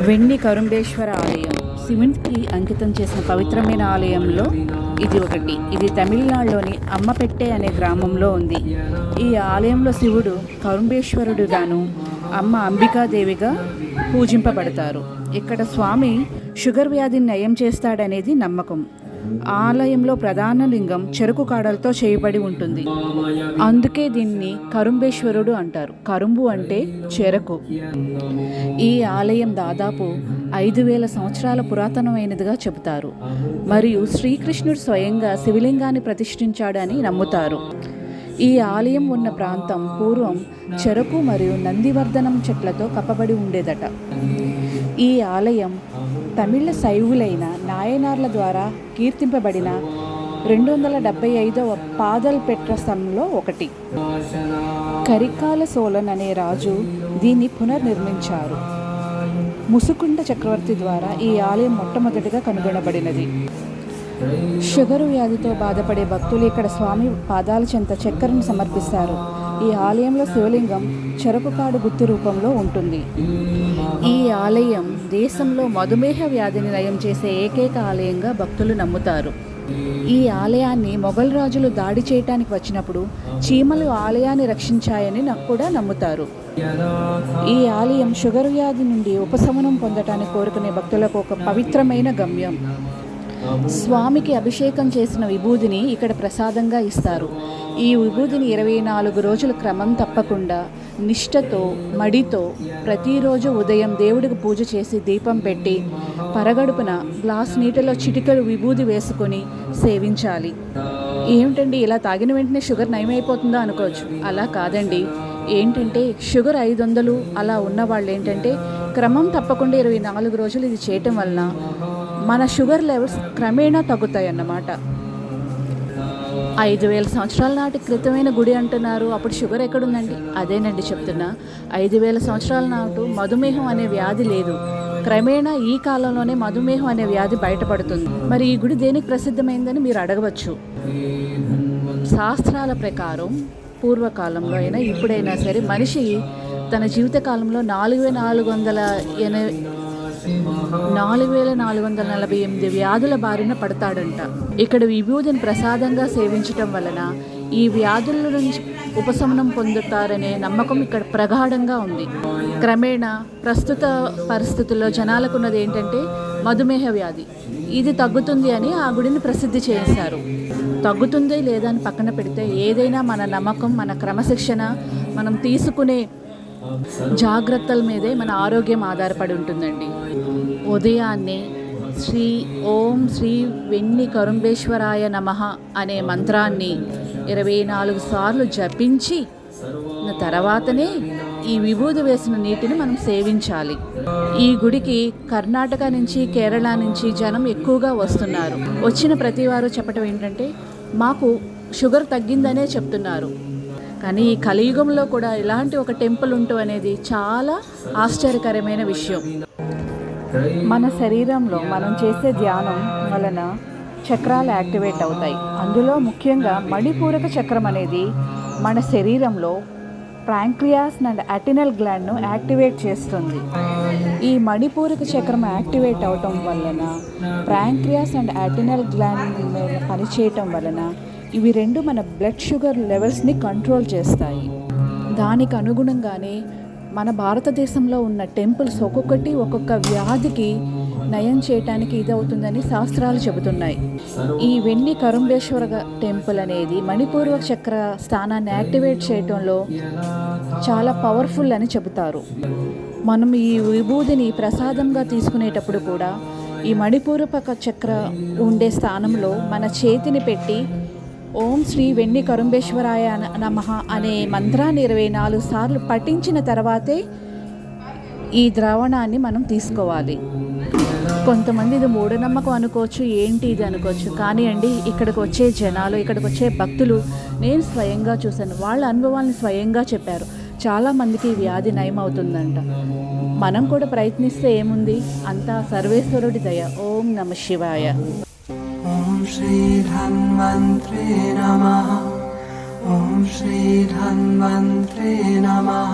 వెండి కరుంబేశ్వర ఆలయం సిమెంట్కి అంకితం చేసిన పవిత్రమైన ఆలయంలో ఇది ఒకటి. ఇది తమిళనాడులోని అమ్మపెట్టె అనే గ్రామంలో ఉంది. ఈ ఆలయంలో శివుడు కరుంబేశ్వరుడుగాను, అమ్మ అంబికాదేవిగా పూజింపబడతారు. ఇక్కడ స్వామి షుగర్ వ్యాధిని నయం చేస్తాడనేది నమ్మకం. ఆలయంలో ప్రధాన లింగం చెరుకు కాడలతో చేయబడి ఉంటుంది. అందుకే దీన్ని కరుంబేశ్వరుడు అంటారు. కరుంబు అంటే చెరకు. ఈ ఆలయం దాదాపు 5000 సంవత్సరాల పురాతనమైనదిగా చెబుతారు. మరియు శ్రీకృష్ణుడు స్వయంగా శివలింగాన్ని ప్రతిష్ఠించాడని నమ్ముతారు. ఈ ఆలయం ఉన్న ప్రాంతం పూర్వం చెరకు మరియు నందివర్ధనం చెట్లతో కప్పబడి ఉండేదట. ఈ ఆలయం తమిళ శైవులైన నాయనార్ల ద్వారా కీర్తింపబడిన 275వ పాదల్ పెట్రస్థంలో ఒకటి. కరికాల సోలన్ అనే రాజు దీన్ని పునర్నిర్మించారు. ముసుకుండ చక్రవర్తి ద్వారా ఈ ఆలయం మొట్టమొదటిగా కనుగొనబడినది. షుగరు వ్యాధితో బాధపడే భక్తులు ఇక్కడ స్వామి పాదాల చెంత చక్కెరను సమర్పిస్తారు. ఈ ఆలయంలో శివలింగం చెరకుకాడు గుత్తి రూపంలో ఉంటుంది. ఈ ఆలయం దేశంలో మధుమేహ వ్యాధిని నయం చేసే ఏకైక ఆలయంగా భక్తులు నమ్ముతారు. ఈ ఆలయాన్ని మొఘల్ రాజులు దాడి చేయటానికి వచ్చినప్పుడు చీమలు ఆలయాన్ని రక్షించాయని కూడా నమ్ముతారు. ఈ ఆలయం షుగర్ వ్యాధి నుండి ఉపశమనం పొందటానికి కోరుకునే భక్తులకు ఒక పవిత్రమైన గమ్యం. స్వామికి అభిషేకం చేసిన విభూదిని ఇక్కడ ప్రసాదంగా ఇస్తారు. ఈ విభూదిని 24 రోజులు క్రమం తప్పకుండా నిష్ఠతో మడితో ప్రతిరోజు ఉదయం దేవుడికి పూజ చేసి దీపం పెట్టి పరగడుపున గ్లాస్ నీటిలో చిటికెడు విభూది వేసుకొని సేవించాలి. ఏమిటండి ఇలా తాగిన వెంటనే షుగర్ నయమైపోతుందా అనుకోవచ్చు. అలా కాదండి. ఏంటంటే షుగర్ 500 అలా ఉన్న వాళ్ళు ఏంటంటే క్రమం తప్పకుండా 24 రోజులు ఇది చేయటం వలన మన షుగర్ లెవెల్స్ క్రమేణా తగ్గుతాయి అన్నమాట. 5000 సంవత్సరాల నాటి క్రితమైన గుడి అంటున్నారు. అప్పుడు షుగర్ ఎక్కడుందండి? అదేనండి చెప్తున్నా. 5000 సంవత్సరాల నాటు మధుమేహం అనే వ్యాధి లేదు. క్రమేణా ఈ కాలంలోనే మధుమేహం అనే వ్యాధి బయటపడుతుంది. మరి ఈ గుడి దేనికి ప్రసిద్ధమైందని మీరు అడగవచ్చు. శాస్త్రాల ప్రకారం పూర్వకాలంలో అయినా ఇప్పుడైనా సరే మనిషి తన జీవితకాలంలో 4448 వ్యాధుల బారిన పడతాడంట. ఇక్కడ విభూతిని ప్రసాదంగా సేవించటం వలన ఈ వ్యాధుల నుంచి ఉపశమనం పొందుతారనే నమ్మకం ఇక్కడ ప్రగాఢంగా ఉంది. క్రమేణా ప్రస్తుత పరిస్థితుల్లో జనాలకున్నది ఏంటంటే మధుమేహ వ్యాధి. ఇది తగ్గుతుంది అని ఆ గుడిని ప్రసిద్ధి చేశారు. తగ్గుతుంది లేదా అని పక్కన పెడితే ఏదైనా మన నమ్మకం, మన క్రమశిక్షణ, మనం తీసుకునే జాగ్రత్తల మీదే మన ఆరోగ్యం ఆధారపడి ఉంటుందండి. ఉదయాన్నే ఓం శ్రీ వెన్ని కరుంబేశ్వరాయ నమః అనే మంత్రాన్ని 24 సార్లు జపించి తర్వాతనే ఈ విభూది వేసిన నీటిని మనం సేవించాలి. ఈ గుడికి కర్ణాటక నుంచి, కేరళ నుంచి జనం ఎక్కువగా వస్తున్నారు. వచ్చిన ప్రతి వారు చెప్పటం ఏంటంటే మాకు షుగర్ తగ్గిందనే చెప్తున్నారు. కానీ ఈ కలియుగంలో కూడా ఇలాంటి ఒక టెంపుల్ ఉండటం అనేది చాలా ఆశ్చర్యకరమైన విషయం. మన శరీరంలో మనం చేసే ధ్యానం వలన చక్రాలు యాక్టివేట్ అవుతాయి. అందులో ముఖ్యంగా మణిపూరక చక్రం అనేది మన శరీరంలో ప్యాంక్రియాస్ అండ్ అటినల్ గ్లాండ్ను యాక్టివేట్ చేస్తుంది. ఈ మణిపూరక చక్రం యాక్టివేట్ అవటం వలన ప్యాంక్రియాస్ అండ్ అటినల్ గ్లాండ్ మీద పనిచేయటం వలన ఇవి రెండు మన బ్లడ్ షుగర్ లెవెల్స్ని కంట్రోల్ చేస్తాయి. దానికి అనుగుణంగానే మన భారతదేశంలో ఉన్న టెంపుల్స్ ఒక్కొక్క వ్యాధికి నయం చేయటానికి ఇదవుతుందని శాస్త్రాలు చెబుతున్నాయి. ఈ వెన్ని కరుంబేశ్వర టెంపుల్ అనేది మణిపూర్వక చక్ర స్థానాన్ని యాక్టివేట్ చేయటంలో చాలా పవర్ఫుల్ అని చెబుతారు. మనం ఈ విభూదిని ప్రసాదంగా తీసుకునేటప్పుడు కూడా ఈ మణిపూర్వక చక్ర ఉండే స్థానంలో మన చేతిని పెట్టి ఓం శ్రీ వెన్ని కరుంబేశ్వరాయ నమః అనే మంత్రాన్ని 24 సార్లు పఠించిన తర్వాతే ఈ ద్రావణాన్ని మనం తీసుకోవాలి. కొంతమంది ఇది మూఢనమ్మకం అనుకోవచ్చు, ఏంటి ఇది అనుకోవచ్చు. కానీ అండి, ఇక్కడికి వచ్చే జనాలు, ఇక్కడికి వచ్చే భక్తులు నేను స్వయంగా చూశాను. వాళ్ళ అనుభవాలను స్వయంగా చెప్పారు. చాలామందికి ఈ వ్యాధి నయం అవుతుందంట. మనం కూడా ప్రయత్నిస్తే ఏముంది, అంతా సర్వేశ్వరుడి దయ. ఓం నమః శివాయ. ఓం శ్రీ ధన్వంత్రే నమః. ఓం శ్రీ ధన్వంత్రే నమః.